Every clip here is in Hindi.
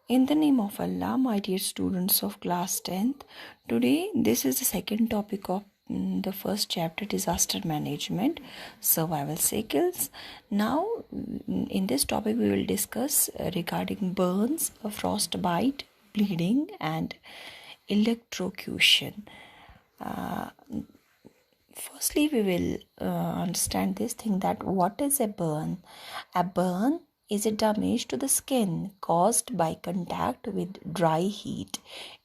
In the name of Allah, my dear students of class 10th, today this is the second topic of the first chapter, disaster management, survival cycles. Now, in this topic, we will discuss regarding burns, frostbite, bleeding, and electrocution. Firstly, we will understand this thing that what is a burn? A burn is a damage to the skin caused by contact with dry heat.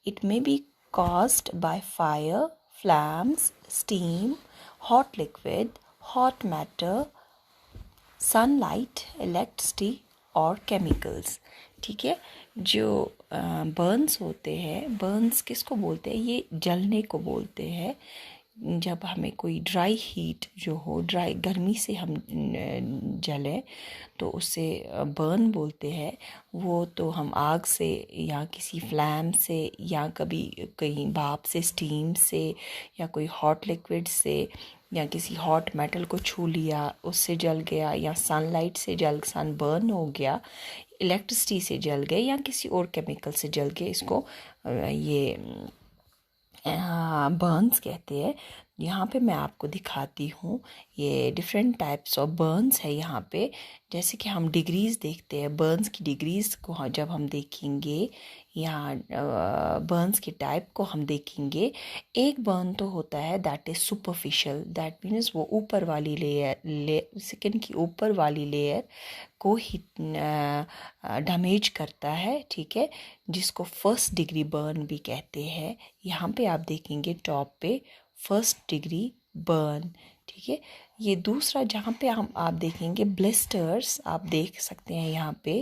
It may be caused by fire, flames, steam, hot liquid, hot matter, sunlight, electricity और केमिकल्स. ठीक है, जो बर्न्स होते हैं, बर्न्स किसको बोलते हैं? ये जलने को बोलते हैं. जब हमें कोई ड्राई हीट जो हो, ड्राई गर्मी से हम जलें तो उससे बर्न बोलते हैं. वो तो हम आग से या किसी फ्लैम से या कभी कहीं भाप से, स्टीम से या कोई हॉट लिक्विड से या किसी हॉट मेटल को छू लिया उससे जल गया, या सनलाइट से सन बर्न हो गया, इलेक्ट्रिसिटी से जल गए या किसी और केमिकल से जल गए, इसको ये बर्न्स कहते हैं. यहाँ पे मैं आपको दिखाती हूँ, ये डिफरेंट टाइप्स ऑफ बर्न्स है यहाँ पे. जैसे कि हम डिग्रीज़ देखते हैं, बर्न्स की डिग्रीज़ को जब हम देखेंगे, यहाँ बर्न्स के टाइप को हम देखेंगे. एक बर्न तो होता है that is superficial, that means वो ऊपर वाली लेयर स्किन की ऊपर वाली लेयर को ही डैमेज करता है. ठीक है, जिसको फर्स्ट डिग्री बर्न भी कहते हैं. यहाँ पे आप देखेंगे टॉप पे फर्स्ट डिग्री बर्न. ठीक है, ये दूसरा जहाँ पे आप देखेंगे ब्लिस्टर्स, आप देख सकते हैं यहाँ पे,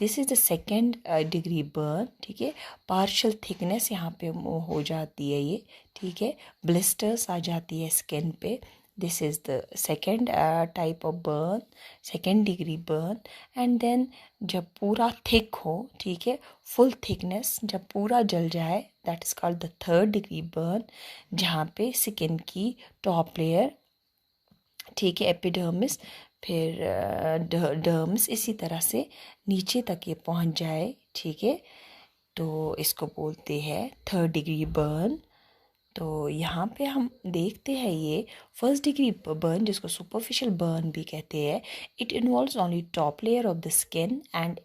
this is the second degree burn. ठीक है, पार्शियल थिकनेस यहाँ पे हो जाती है ये. ठीक है, ब्लिस्टर्स आ जाती है स्किन पे. This is the second type of burn, second degree burn. And then जब पूरा थिक हो, ठीक है, फुल थिकनेस जब पूरा जल जाए, that is called the third degree burn, जहाँ पे स्किन की टॉप लेयर, ठीक है, एपिडर्मिस, फिर डर्मिस, इसी तरह से नीचे तक ये पहुँच जाए. ठीक है, तो इसको बोलते हैं थर्ड डिग्री बर्न. तो यहाँ पे हम देखते हैं ये फर्स्ट डिग्री बर्न, जिसको सुपरफिशियल बर्न भी कहते हैं. It involves only top layer of the skin and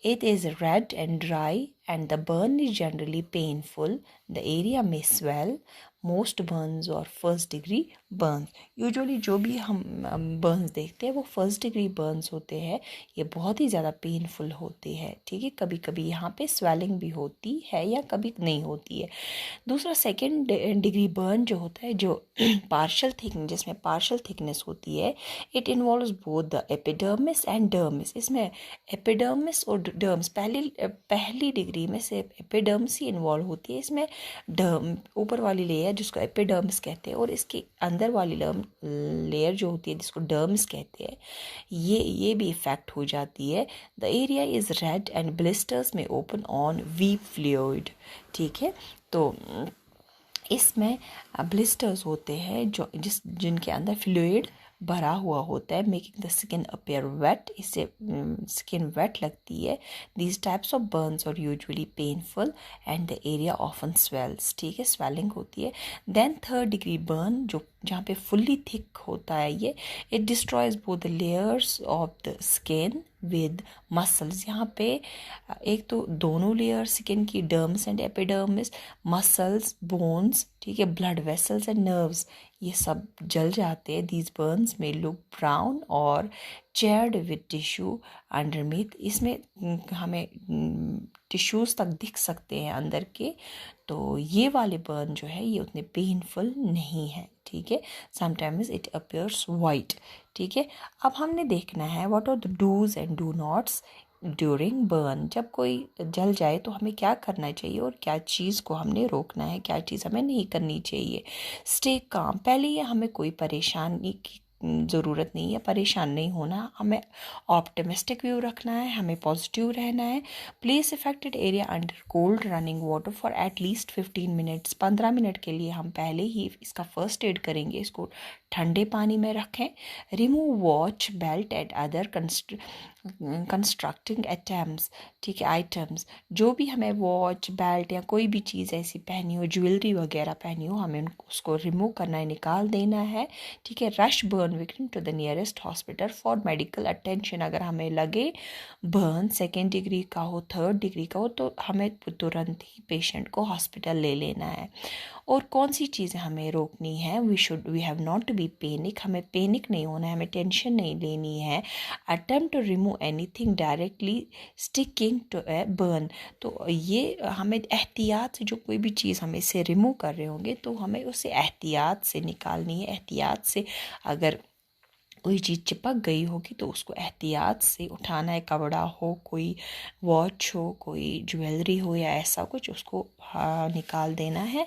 it is red and dry and the burn is generally painful. The area में स्वेल. मोस्ट बर्न्स और फर्स्ट डिग्री बर्न्स, यूजुअली जो भी हम बर्न्स देखते हैं वो फर्स्ट डिग्री बर्न्स होते हैं. ये बहुत ही ज़्यादा पेनफुल होते हैं. ठीक है, कभी कभी यहाँ पे स्वेलिंग भी होती है या कभी नहीं होती है. दूसरा सेकेंड डिग्री बर्न जो होता है, जो पार्शियल थिकनेस, जिसमें पार्शियल थिकनेस होती है, it involves both the epidermis and dermis. इसमें एपिडर्मिस और डर्म्स, पहली डिग्री में सिर्फ एपिडर्मिस ही इन्वॉल्व होती है. इसमें डर्म ऊपर वाली लेयर जिसको एपिडर्मिस कहते हैं और इसके अंदर वाली लेयर जो होती है जिसको डर्मिस कहते हैं, ये भी इफेक्ट हो जाती है. The area is red and blisters में ओपन ऑन वीप फ्लूइड. ठीक है, तो इसमें ब्लिस्टर्स होते हैं जिनके अंदर फ्लूइड भरा हुआ होता है, making the skin appear wet. इससे स्किन वेट लगती है. These types of burns are usually painful and the area often swells. ठीक है, स्वेलिंग होती है. देन थर्ड डिग्री बर्न, जो जहाँ पे फुल्ली थिक होता है ये, it destroys both the layers of the skin with muscles. यहाँ पे एक तो दोनों लेयर स्किन की, डर्म्स एंड एपिडर्मिस, मसल्स, बोन्स, ठीक है, ब्लड वेसल्स एंड नर्व्स, ये सब जल जाते हैं. दीज बर्न्स में लुक ब्राउन और चेयर्ड विद टिश्यू अंडरमीथ. इसमें हमें टिश्यूज़ तक दिख सकते हैं अंदर के. तो ये वाले बर्न जो है ये उतने पेनफुल नहीं है. ठीक है, समटाइम्स इट अपीयर्स वाइट. ठीक है, अब हमने देखना है what are the dos and do nots during burn. जब कोई जल जाए तो हमें क्या करना चाहिए और क्या चीज़ को हमने रोकना है, क्या चीज़ हमें नहीं करनी चाहिए. Stay calm. पहले ये हमें कोई परेशानी की ज़रूरत नहीं है, परेशान नहीं होना, हमें ऑप्टिमिस्टिक व्यू रखना है, हमें पॉजिटिव रहना है. Place affected area under cold running water for at least 15 minutes. 15 minute के लिए हम पहले ही इसका फर्स्ट एड करेंगे, इसको ठंडे पानी में रखें। Remove watch, belt and other constructing items, ठीक है, आइटम्स, जो भी हमें वॉच, बेल्ट या कोई भी चीज़ ऐसी पहनी हो, ज्वेलरी वगैरह पहनी हो, हमें उसको रिमूव करना है, निकाल देना है, ठीक है। Rush burn victim to the nearest hospital for medical attention. अगर हमें लगे बर्न 2nd डिग्री का हो, 3rd डिग्री का हो, तो हमें तुरंत ही पेशेंट को हॉस्पिटल ले लेना है। और कौन सी चीज़ें हमें रोकनी है, we have not to be panic, हमें पैनिक नहीं होना है, हमें टेंशन नहीं लेनी है। Attempt to remove anything directly sticking to a burn, तो ये हमें एहतियात से, जो कोई भी चीज़ हम इससे रिमूव कर रहे होंगे तो हमें उसे एहतियात से निकालनी है। एहतियात से अगर कोई चीज़ चिपक गई होगी तो उसको एहतियात से उठाना है, कपड़ा हो, कोई वॉच हो, कोई ज्वेलरी हो या ऐसा कुछ, उसको निकाल देना है।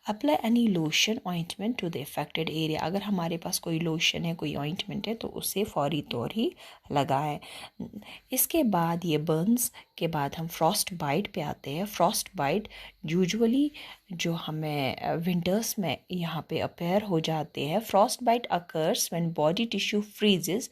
Apply any lotion ointment to the affected area, अगर हमारे पास कोई लोशन है, कोई ऑइंटमेंट है तो उसे फौरी तौर ही लगाएं। इसके बाद ये बर्न्स के बाद हम फ्रॉस्ट बाइट पे आते हैं। फ्रॉस्ट बाइट यूजुअली जो हमें विंटर्स में यहाँ पे अपेयर हो जाते हैं। Frostbite occurs when body tissue freezes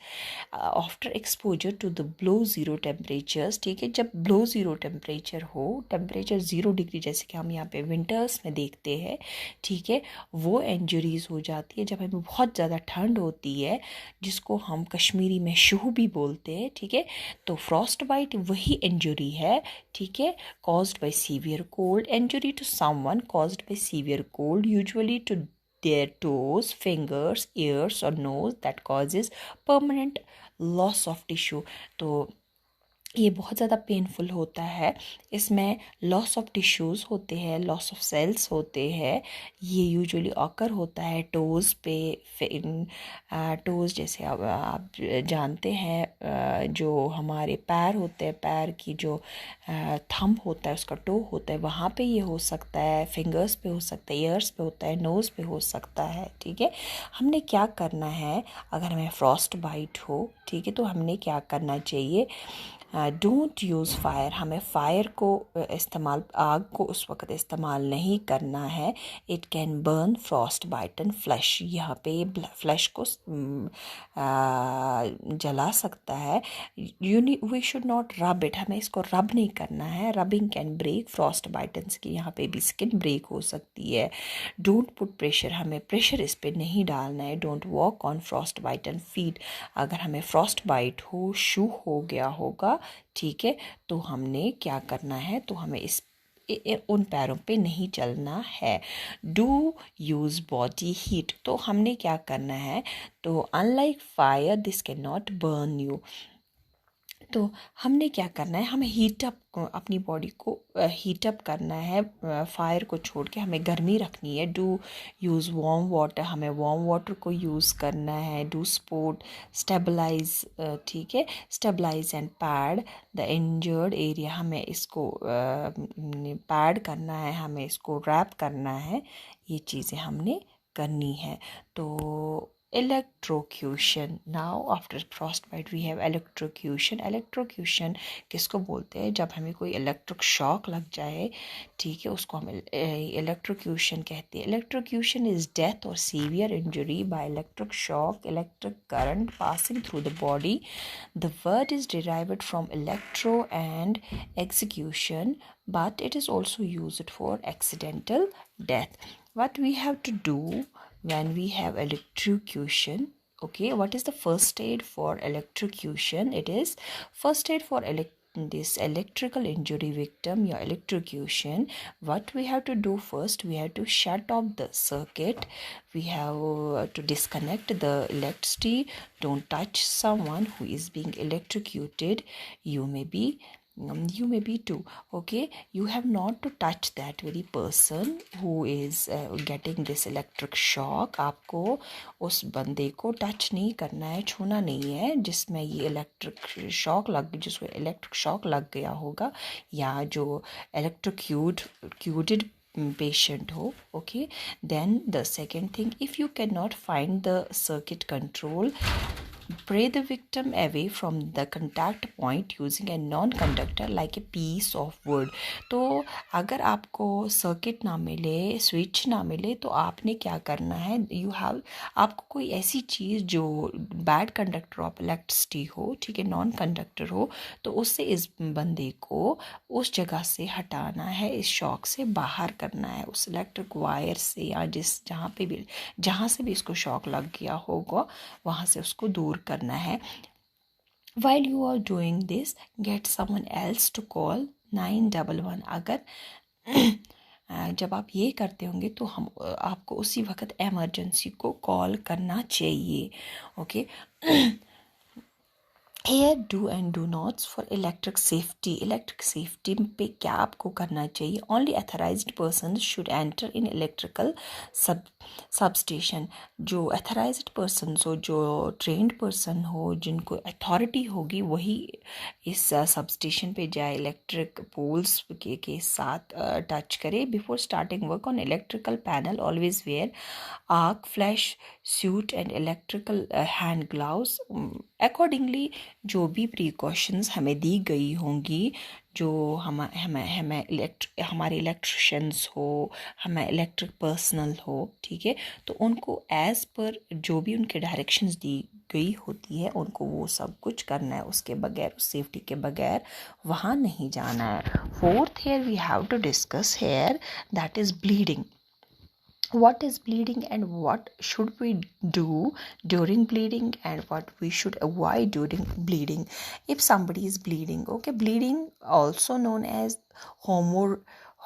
after exposure to the below zero temperatures, ठीक है। जब बिलो ज़ीरो टेम्परेचर हो, टेम्परेचर 0 डिग्री जैसे कि हम यहाँ पे विंटर्स में देखते हैं, ठीक है, वो इंजरीज हो जाती है जब हमें बहुत ज़्यादा ठंड होती है, जिसको हम कश्मीरी में शूह भी बोलते हैं, ठीक है। तो फ्रॉस्ट बाइट वही इंजरी है, ठीक है, caused by severe cold. Injury to someone caused by severe cold, usually to their toes, fingers, ears or nose, that causes permanent loss of tissue. तो ये बहुत ज़्यादा पेनफुल होता है। इसमें लॉस ऑफ टिश्यूज़ होते हैं, लॉस ऑफ सेल्स होते हैं। ये यूजुअली ऑकर होता है टोज़ पे। टोज़ जैसे आप जानते हैं, जो हमारे पैर होते हैं, पैर की जो थंब होता है, उसका टो होता है, वहाँ पे ये हो सकता है। फिंगर्स पे हो सकता है, ईयर्स पे होता है, नोज़ पे हो सकता है, ठीक है। हमने क्या करना है अगर हमें फ्रॉस्ट बाइट हो, ठीक है, तो हमने क्या करना चाहिए। डोंट यूज़ फायर, हमें फायर को इस्तेमाल, आग को उस वक्त इस्तेमाल नहीं करना है। It can burn frostbite and flash, यहाँ पे फ्लैश को जला सकता है। We should not rub it, हमें इसको रब नहीं करना है। Rubbing can break frost bitten की, यहाँ पे भी स्किन ब्रेक हो सकती है। डोंट पुट प्रेशर, हमें प्रेशर इस पर नहीं डालना है। Don't walk on frostbite and feet, अगर हमें फ्रॉस्ट बाइट हो, शू हो गया होगा, ठीक है, तो हमने क्या करना है, तो हमें उन पैरों पे नहीं चलना है। डू यूज़ बॉडी हीट, तो हमने क्या करना है, तो unlike fire this can not burn you, तो हमने क्या करना है, हमें हीटअप, अपनी बॉडी को हीटअप करना है। फायर को छोड़ के हमें गर्मी रखनी है। डू यूज़ वार्म वाटर, हमें वार्म वाटर को यूज़ करना है। डू स्पोर्ट स्टेबलाइज, ठीक है, stabilize and pad the injured area, हमें इसको पैड करना है, हमें इसको रैप करना है। ये चीज़ें हमने करनी है। तो electrocution, now after frostbite we have electrocution. Electrocution किसको बोलते हैं, जब हमें कोई इलेक्ट्रिक शॉक लग जाए, ठीक है, उसको हम इलेक्ट्रोक्यूशन कहते हैं। इलेक्ट्रोक्यूशन इज डेथ और severe injury by electric shock, electric current passing through the body. The word is derived from electro and execution, but it is also used for accidental death. What we have to do when we have electrocution, okay, what is the first aid for electrocution? It is first aid for this electrical injury victim, your electrocution. What we have to do first, we have to shut off the circuit, we have to disconnect the electricity. Don't touch someone who is being electrocuted. You may be too, okay, you have not to touch that very person who is getting this electric shock. आपको उस बंदे को टच नहीं करना है, छूना नहीं है, जिसमें ये जिसको इलेक्ट्रिक शॉक लग गया होगा, या जो electrocuted patient हो, okay. Then the second thing, if you cannot find the circuit control, pray the victim away from the contact point using a non-conductor like a piece of wood. तो अगर आपको सर्किट ना मिले, स्विच ना मिले, तो आपने क्या करना है, आपको कोई ऐसी चीज़ जो बैड कंडक्टर ऑफ इलेक्ट्रिसिटी हो, ठीक है, नॉन कंडक्टर हो, तो उससे इस बंदे को उस जगह से हटाना है, इस शॉक से बाहर करना है, उस इलेक्ट्रिक वायर से या जहाँ से भी इसको शॉक लग गया होगा वहाँ से उसको दूर करना है. While you are doing this, get someone else to call 911. अगर जब आप ये करते होंगे तो आपको उसी वक्त एमरजेंसी को कॉल करना चाहिए. Okay. Here do and do nots for electric safety. Electric safety पे क्या आपको करना चाहिए? Only authorized persons should enter in electrical substation. जो authorized persons हो, जो trained person हो, जिनको authority होगी, वही इस substation पे जाए, electric poles के साथ touch करे. Before starting work on electrical panel, always wear arc flash suit and electrical hand gloves. Accordingly जो भी प्रिकॉशंस हमें दी गई होंगी, जो हमारे इलेक्ट्रिशियंस हो, हमें इलेक्ट्रिक पर्सनल हो, ठीक है, तो उनको एज़ पर जो भी उनके डायरेक्शंस दी गई होती है उनको वो सब कुछ करना है. उसके बगैर, उस सेफ्टी के बगैर वहाँ नहीं जाना है. Fourth here we have to discuss here, that is bleeding. What is bleeding and what should we do during bleeding and what we should avoid during bleeding? If somebody is bleeding, okay, bleeding also known as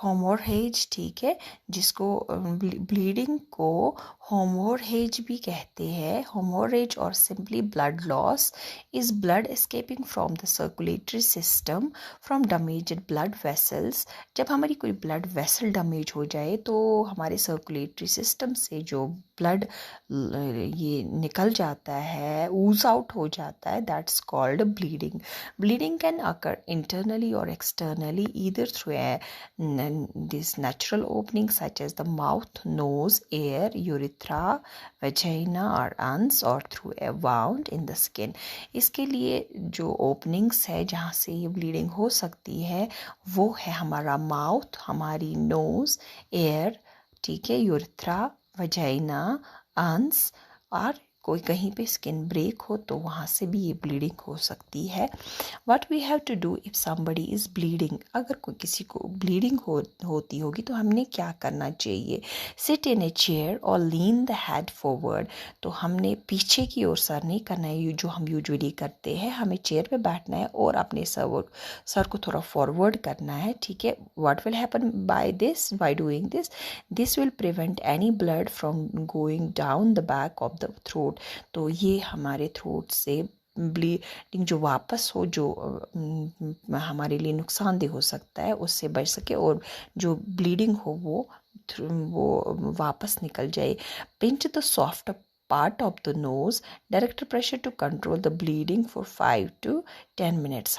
होमोरहेज, ठीक है, जिसको ब्लीडिंग को होमोरहेज भी कहते हैं. होमोरहेज और simply blood loss is blood escaping from the circulatory system from damaged blood vessels. जब हमारी कोई ब्लड वेसल डैमेज हो जाए तो हमारे सर्कुलेटरी सिस्टम से जो ब्लड ये निकल जाता है, ऊज आउट हो जाता है, that's called bleeding. Bleeding can occur internally और externally either through this natural openings such as the mouth, nose, ear, urethra, vagina or anus or through a wound in the skin. इसके लिए जो ओपनिंग्स है जहाँ से ये ब्लीडिंग हो सकती है वो है हमारा माउथ, हमारी नोज, एयर, ठीक है, यूरेथ्रा, वजाइना, अंस, और कोई कहीं पे स्किन ब्रेक हो तो वहाँ से भी ये ब्लीडिंग हो सकती है. What we have to do if somebody is bleeding. अगर कोई किसी को ब्लीडिंग होती होगी तो हमने क्या करना चाहिए? सिट इन ए चेयर और लीन द हेड फॉरवर्ड. तो हमने पीछे की ओर सर नहीं करना है, जो हम यूजुअली करते हैं. हमें चेयर पे बैठना है और अपने सर को थोड़ा फॉरवर्ड करना है, ठीक है. What will happen by doing this? This will prevent any blood from going down the back of the throat. तो ये हमारे थ्रोट से ब्लीडिंग जो वापस हो, जो हमारे लिए नुकसानदेह हो सकता है, उससे बच सके और जो ब्लीडिंग हो वो वापस निकल जाए. Pinch the soft part of the nose, direct pressure to control the bleeding for 5 to 10 minutes.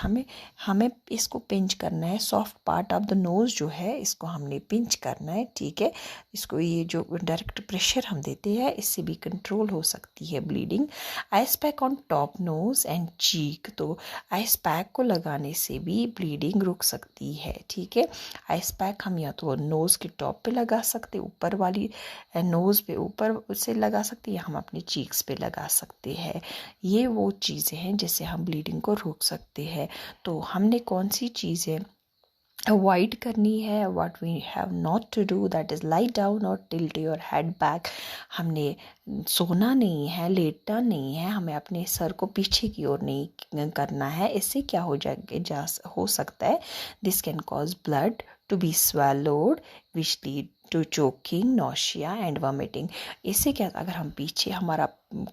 हमें इसको पिंच करना है. Soft part of the nose जो है इसको हमने पिंच करना है, ठीक है. इसको ये जो डायरेक्ट प्रेशर हम देते हैं इससे भी कंट्रोल हो सकती है bleeding. Ice pack on top nose and cheek. तो आइस पैक को लगाने से भी ब्लीडिंग रुक सकती है, ठीक है. आइस पैक हम या तो नोज के टॉप पे लगा सकते, ऊपर वाली नोज पे ऊपर से लगा सकते, या हम अपनी चीक्स पे लगा सकते हैं. ये वो चीज़ें हैं जिससे हम ब्लीडिंग को रोक सकते हैं. तो हमने कौन सी चीज़ें अवॉइड करनी है? What we have not to do, that is lie down और टिल्ट योर हेड बैक. हमने सोना नहीं है, लेटना नहीं है, हमें अपने सर को पीछे की ओर नहीं करना है. इससे क्या हो सकता है? This can cause blood to be swallowed which lead to choking, nausea and vomiting. इससे क्या, अगर हम पीछे, हमारा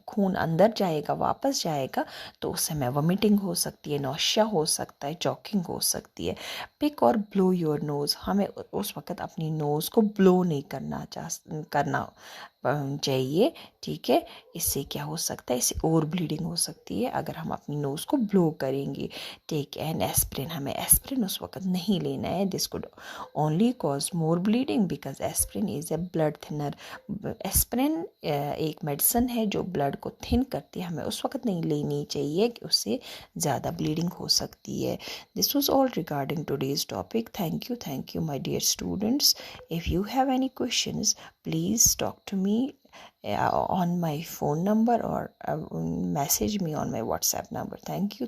खून अंदर जाएगा, वापस जाएगा, तो उस समय वॉमिटिंग हो सकती है, नौशिया हो सकता है, चॉकिंग हो सकती है. पिक और ब्लो योर नोज़. हमें उस वक्त अपनी नोज़ को ब्लो नहीं करना चाहिए, ठीक है। इससे क्या हो सकता है, इससे और ब्लीडिंग हो सकती है अगर हम अपनी नोज़ को ब्लो करेंगे। टेक एन एस्प्रिन, हमें एस्प्रिन उस वक्त नहीं लेना है, this could only cause more bleeding because aspirin is a blood thinner. Aspirin एक मेडिसिन है जो ब्लड को थिन करती है, हमें उस वक्त नहीं लेनी चाहिए कि उससे ज़्यादा ब्लीडिंग हो सकती है। This was all regarding today's topic. Thank you my dear students. If you have any questions, please talk to me on my phone number or message me on my WhatsApp number. Thank you.